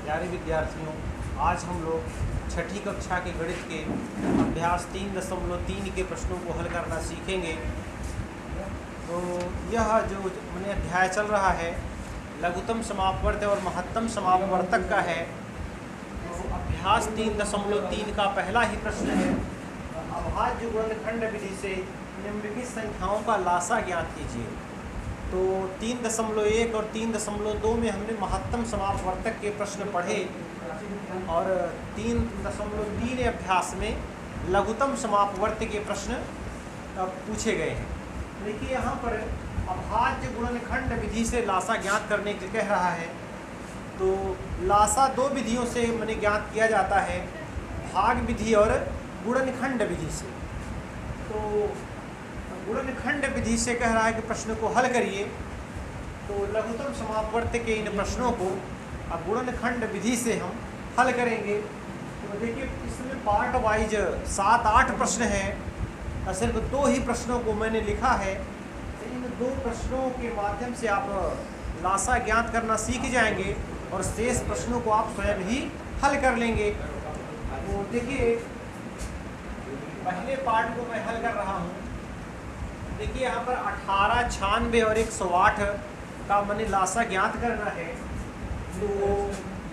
प्यारे विद्यार्थियों, आज हम लोग छठी कक्षा के गणित के अभ्यास 3.3 के प्रश्नों को हल करना सीखेंगे। तो यह जो मैंने अध्याय चल रहा है लघुत्तम समापवर्त और महत्तम समापवर्तक का है। तो अभ्यास 3.3 का पहला ही प्रश्न है, अभाज्य गुणनखंड विधि से निम्नलिखित संख्याओं का लासा ज्ञात कीजिए। तो 3.1 और 3.2 में हमने महत्तम समापवर्तक के प्रश्न पढ़े और 3.3 अभ्यास में लघुत्तम समापवर्त के प्रश्न पूछे गए हैं। देखिए यहाँ पर अभाज्य गुणनखंड विधि से लासा ज्ञात करने के कह रहा है। तो लासा दो विधियों से मैंने ज्ञात किया जाता है, भाग विधि और गुणनखंड विधि से। तो गुणनखंड विधि से कह रहा है कि प्रश्न को हल करिए। तो लघुत्तम समापवर्त के इन प्रश्नों को अब गुणनखंड विधि से हम हल करेंगे। तो देखिए इसमें पार्ट वाइज 7-8 प्रश्न हैं और सिर्फ 2 ही प्रश्नों को मैंने लिखा है। तो इन 2 प्रश्नों के माध्यम से आप लासा ज्ञात करना सीख जाएंगे और शेष प्रश्नों को आप स्वयं ही हल कर लेंगे। तो देखिए पहले पार्ट को मैं हल कर रहा हूँ। देखिए यहाँ पर 18, 96 और 108 का मैंने लासा ज्ञात करना है। तो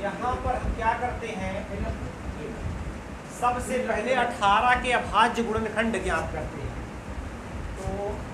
यहाँ पर हम क्या करते हैं, सबसे पहले 18 के अभाज्य गुणनखंड ज्ञात करते हैं। तो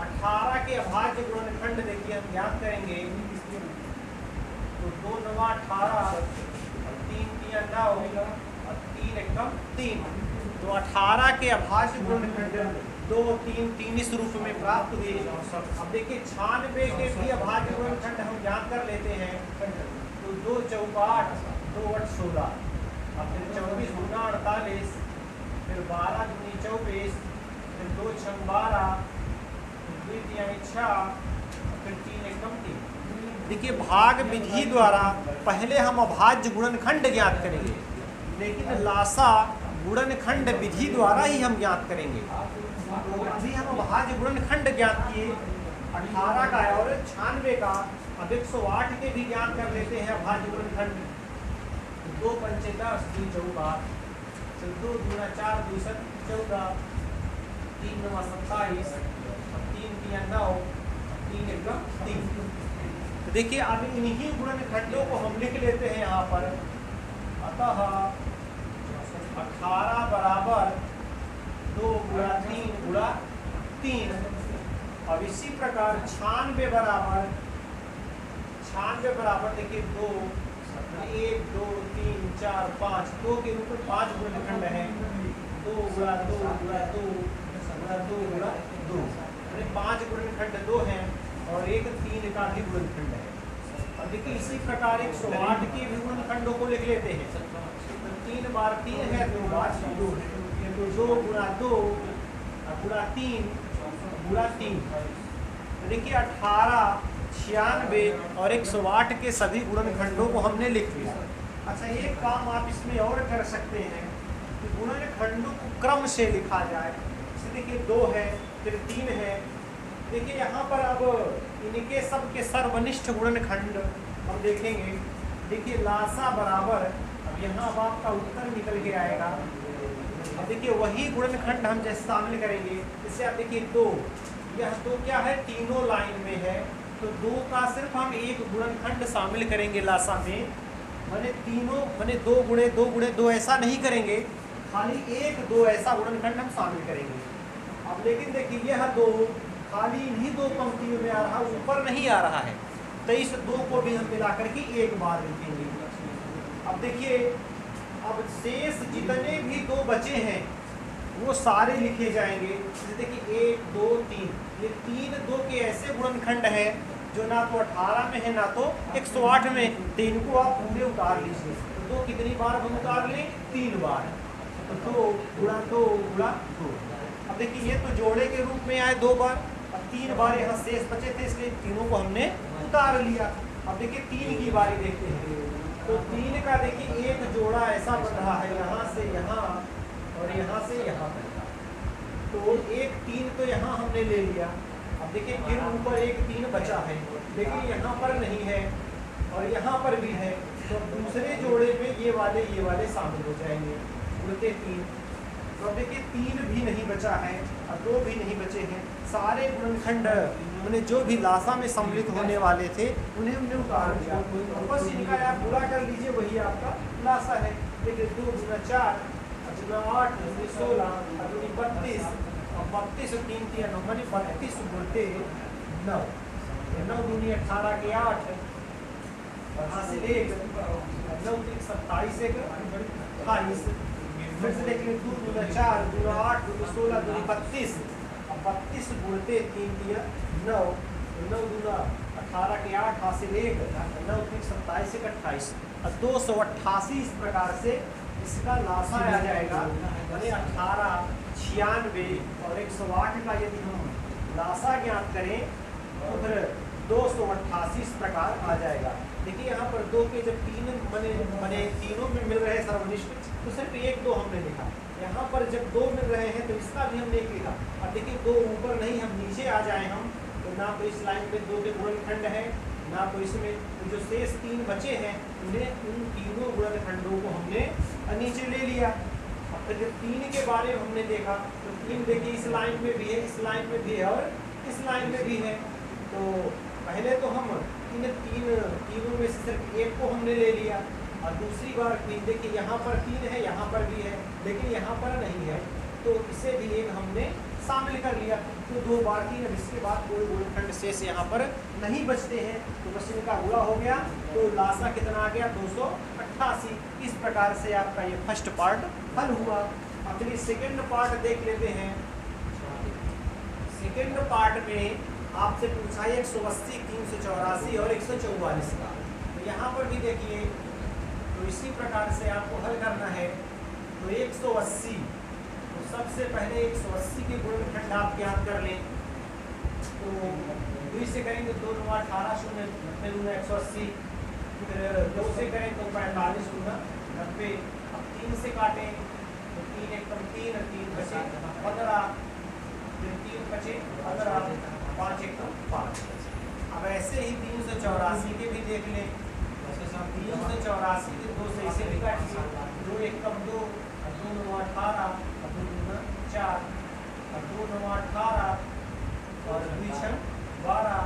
18 के अभाज्य गुणनखंड देखिए हम ज्ञात करेंगे। तो 2 9 18 और 3 3 9 और 3 एकम 3। तो 18 के अभाज्य गुणनखंड 2 3 3 इस रूप में प्राप्त हुए। अब देखिए 96 के भी अभाज्य गुणनखंड हम ज्ञात कर लेते हैं। तो 2 4 8 2 8 16, अब फिर 24 गुना 48, फिर 12 दूनी 24, फिर 2 6 12, फिर 2 3 6, फिर 3 एकम 3। देखिए भाग विधि द्वारा पहले हम अभाज्य गुणनखंड ज्ञात करेंगे, लेकिन लासा गुणनखंड विधि द्वारा ही हम ज्ञात करेंगे। तो अभी हम अभाज्य गुणनखंड ज्ञात किए 18 का और 96 का। अब 108 के भी ज्ञात कर लेते हैं अभाज्य गुणनखंड। 2 5 10 3 14, 2 दूना 4 2 7 14, 3 9 27, 3 3 9, 3 एकम 3। तो देखिए अब इन्हीं गुणनखंडों को हम लिख लेते हैं यहाँ पर। अतः 18 बराबर 2 गुणा 3 गुणा 3। अब इसी प्रकार 96 बराबर देखिए 2 1 2 3 4 5, 2 के रूप में 5 गुणनखंड है। 2 गुणा 2 गुणा 2 गुणा 2 गुणा 2, 5 गुणनखंड 2 हैं और एक 3 का भी गुणनखंड है। अब देखिए इसी प्रकार 108 के भी गुणनखंडों को लिख लेते हैं। 3 बार 3 है, 2 बार 2 है। तो 2 गुणा 2 गुणा 3 गुणा 3। तो देखिए 18, 96 और 108 के सभी गुणनखंडों को हमने लिख लिया। अच्छा एक काम आप इसमें और कर सकते हैं कि गुणनखंडों को क्रम से लिखा जाए। जैसे देखिए 2 है, फिर 3 है। देखिए यहाँ पर अब इनके सबके सर्वनिष्ठ गुणनखंड हम देखेंगे। देखिए लासा बराबर, अब यहाँ अब आपका उत्तर निकल के आएगा। अब देखिए वही गुणनखंड हम जैसे शामिल करेंगे। जैसे आप देखिए 2, यह 2 क्या है, तीनों लाइन में है। तो 2 का सिर्फ हम एक गुणनखंड शामिल करेंगे लासा में। मैंने तीनों मैंने 2 गुणे 2 गुणे 2 ऐसा नहीं करेंगे, खाली 1 2 ऐसा गुणनखंड हम शामिल करेंगे। अब लेकिन देखिए यह 2 खाली इन्हीं 2 पंक्तियों में आ रहा, ऊपर नहीं आ रहा है। तो इस 2 को भी हम मिलाकर के एक बार लिखेंगे। अब देखिए अब शेष जितने भी 2 बचे हैं वो सारे लिखे जाएंगे। जैसे देखिए 1 2 3, ये 3 2 के ऐसे गुणनखंड हैं जो ना तो 18 में है ना तो 108 में। तो इनको आप पूरे उतार लीजिए। तो 2 कितनी बार हम उतार लें, 3 बार। तो 2 गुणा 2 गुणा 2। अब देखिए ये तो जोड़े के रूप में आए 2 बार। अब 3 बार यहाँ शेष बचे थे, इसलिए तीनों को हमने उतार लिया। अब देखिए 3 की बारी देखते हैं। तो 3 का देखिए एक जोड़ा ऐसा बन रहा है, यहाँ से यहाँ और यहाँ से यहाँ तक। तो एक 3 तो यहाँ हमने ले लिया। अब देखिए फिर ऊपर एक 3 बचा है, लेकिन यहाँ पर नहीं है और यहाँ पर भी है। तो दूसरे जोड़े में ये वाले शामिल हो जाएंगे, उड़ते 3। तो अब देखिए 3 भी नहीं बचा है और 2 भी नहीं बचे हैं, सारे गुणनखंड हमने जो भी लासा में सम्मिलित होने वाले थे उन्हें हमने उतार दिया। तो बस इनका आप पूरा कर लीजिए, वही आपका लासा है। देखिए 2 गुना 4 गुना 8 गुना 16 गुना 32 और 32 और 3 3 9 मानी 32 गुणते 9, 9 दूनी 18 के 8 और हासिल 1 9 3 27 1 28। फिर से देख लें 2 गुना 4 गुना 8 गुना 16 गुना 32 और 32 गुणते 3 3 9, 9 दूना 18 के 8 हासिल 1 9 3 27 1 28 और 288। इस प्रकार से इसका लासा आ जाएगा, यानी 18 96 और 108 का यदि हम लासा ज्ञात करें तो फिर 288 इस प्रकार आ जाएगा। देखिए यहाँ पर 2 के जब 3 बने तीनों में मिल रहे सर्वनिष्ठ तो सिर्फ 1 2 हमने लिखा। यहाँ पर जब 2 मिल रहे हैं तो इसका भी हमने 1 लिखा। और देखिए 2 ऊपर नहीं, हम नीचे आ जाए हम तो ना तो इस लाइन में 2 के गुणनखंड है ना तो इसमें, तो जो शेष 3 बचे हैं उन्हें उन तीनों गुणनखंडों को हमने नीचे ले लिया। अब फिर जब 3 के बारे में हमने देखा तो 3 देखिए इस लाइन में भी है, इस लाइन में भी है और इस लाइन में भी है। तो पहले तो हम तीनों में से सिर्फ 1 को हमने ले लिया और दूसरी बार 3 देखिए यहाँ पर 3 है, यहाँ पर भी है लेकिन यहाँ पर नहीं है, तो इसे भी 1 हमने शामिल कर लिया। तो 2 बार 3, अब इसके बाद कोई गुणनखंड शेष यहाँ पर नहीं बचते हैं, तो बस इनका गुणा हो गया। तो लासा कितना आ गया 288। इस प्रकार से आपका ये फर्स्ट पार्ट हल हुआ। अब चलिए सेकेंड पार्ट देख लेते हैं। सेकेंड पार्ट में आपसे पूछा है 180 384 और 144 का। तो यहाँ पर भी देखिए तो इसी प्रकार से आपको हल करना है। तो 180, तो सबसे पहले 180 के गुणनखंड आप ज्ञात कर लें। तो 2 से करेंगे 2 9 18 शून्य 90 गुना 180, फिर 2 से करें तो 45 गुना 90। अब 3 से काटें तो 3 1 3 3 बचे 15, फिर 3 बचे 15, 5 1 5। अब ऐसे ही 384 के भी देख लें। 384 के 2 से इसे भी काटिए, 2 1 2 2 9 18 2 9 4 2 9 18 और 2 6 12,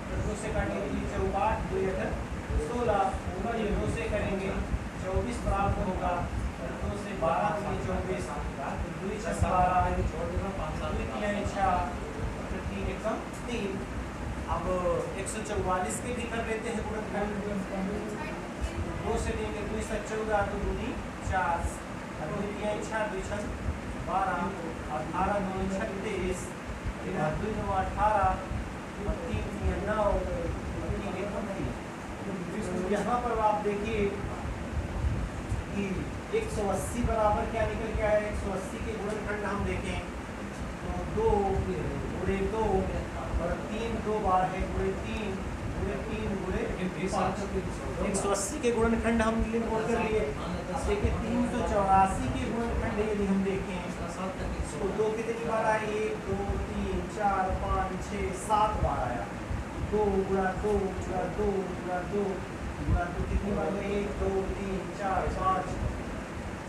फिर 2 से काटेंगे 4 2 8 16, ऊपर ये 2 से करेंगे 24 प्राप्त होगा। फिर 2 से 12 होंगे 24, 2 6 12 2 3 6 फिर 3 1 3। अब 144 के भी कर लेते हैं गुणनखंड। 2 से लेंगे 2 से 14 2 दूनी 4 2 3 6 2 6 12 18 2 36 2 9 18 3 3 9 3 1 3। यहाँ पर आप देखिए कि 180 बराबर क्या निकल के आया। 180 के गुणनखंड हम देखें तो 2 गुणे 2 और 3 2 बार है गुणे 3 गुणे 3 गुणे 5। 180 के गुणनखंड हम नोट कर लिए। अब देखिए 384 के गुणनखंड यदि हम देखें तो 2 कितनी बार आए 1 2 3 4 5 6 7 बार आया। 2 गुणा 2 गुणा 2 गुणा 2 गुणा 2 कितनी बार है 1 2 3 4 5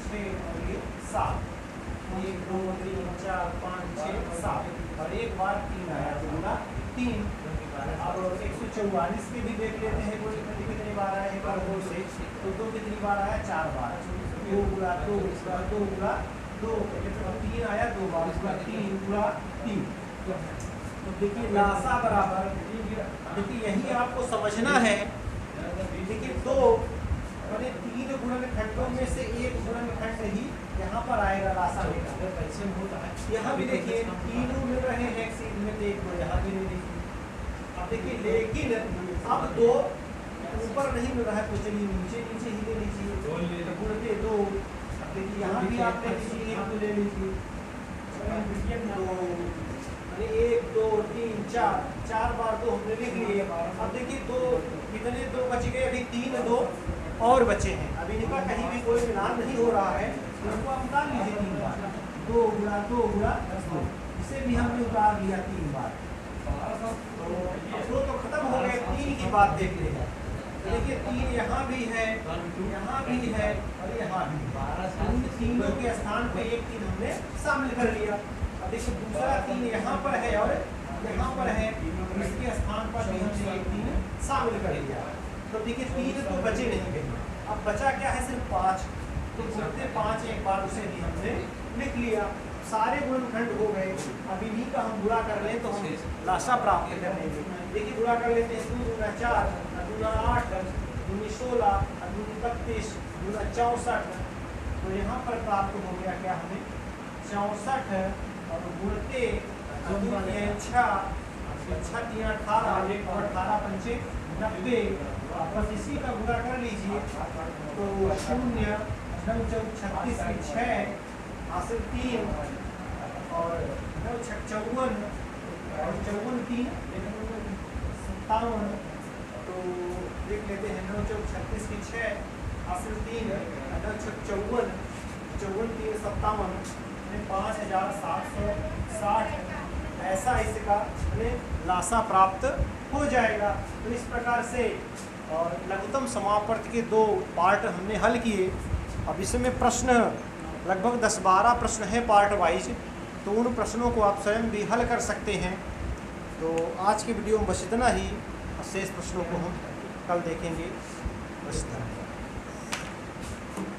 6 और ये 7। 1 2 3 4 5 6 7 और एक बार 3 आया तो गुणा 3। अब 144 के भी देख लेते हैं गुणनखंड कितनी बार आया है 2 से, तो 2 कितनी बार आया 4 बार। 2 गुणा 2 गुणा 2 गुणा 2 अब 3 आया 2 बार, 3 गुणा 3। तो देखिए लासा बराबर, देखिए यही आपको समझना है। देखिए 2 मैंने 3 गुणनखंडों में से एक गुणनखंड ही यहाँ पर आएगा लासा में। यहाँ भी देखिए तीनों मिल रहे हैं एक सीध में, एक दो यहाँ भी नहीं। अब देखिए लेकिन अब 2 ऊपर नहीं मिल रहा है तो चलिए नीचे नीचे ही ले लीजिए, गुणते 2। अब देखिए यहाँ भी आप ले लीजिए 1 2 ले लीजिए, तो 1 2 3 4 बार 2 हमने लिख लिए। अब देखिए 2 कितने 2 बच गए, अभी 3 2 और बचे हैं। अभी इनका कहीं भी कोई मिलान नहीं हो रहा है, तो इनको आप उतार लीजिए 3 बार। 2 गुणा 2 गुणा 2, इसे भी हमने उतार लिया 3 बार। तो 2 तो खत्म हो गए, 3 की बात देख लेगा। तो देखिए 3 यहाँ भी है, यहाँ भी है और यहाँ भी है। इन तीनों के स्थान पे एक 3 हमने शामिल कर लिया। अब देखिए दूसरा 3 यहाँ पर है और यहाँ पर है, इसके स्थान पर भी हमने एक 3 शामिल कर लिया। तो देखिए 3 तो बचे नहीं गए, अब बचा क्या है सिर्फ 5। तो गुणते 5 एक बार उसे भी हमने लिख लिया। सारे गुणनखंड हो गए। अब इन्हीं का हम गुणा कर लें तो हम लाशा प्राप्त कर लेंगे। देखिए गुणा कर लेते हैं, 2 गुना 4, 2 गुना 8, 2 गुनी 16, 2 गुनी 32, 2 गुना 64। तो यहाँ पर प्राप्त हो गया क्या हमें 64 और गुणते 2 6, 6 3 18 और 18 पंचे 90। बस इसी का गुणा कर लीजिए तो 0 9 4 36 की 6 हासिल 3 और 9 6 54 और 54 3 57। तो देख लेते हैं 9 4 36 की 6 हासिल 3 9 6 54 54 3 57 5760। ऐसा इसका लाशा प्राप्त हो जाएगा। तो इस प्रकार से और लघुत्तम समापवर्त के 2 पार्ट हमने हल किए। अब इसमें प्रश्न लगभग 10-12 प्रश्न हैं पार्ट वाइज, तो उन प्रश्नों को आप स्वयं भी हल कर सकते हैं। तो आज की वीडियो में बस इतना ही, शेष प्रश्नों को हम कल देखेंगे। बस इतना।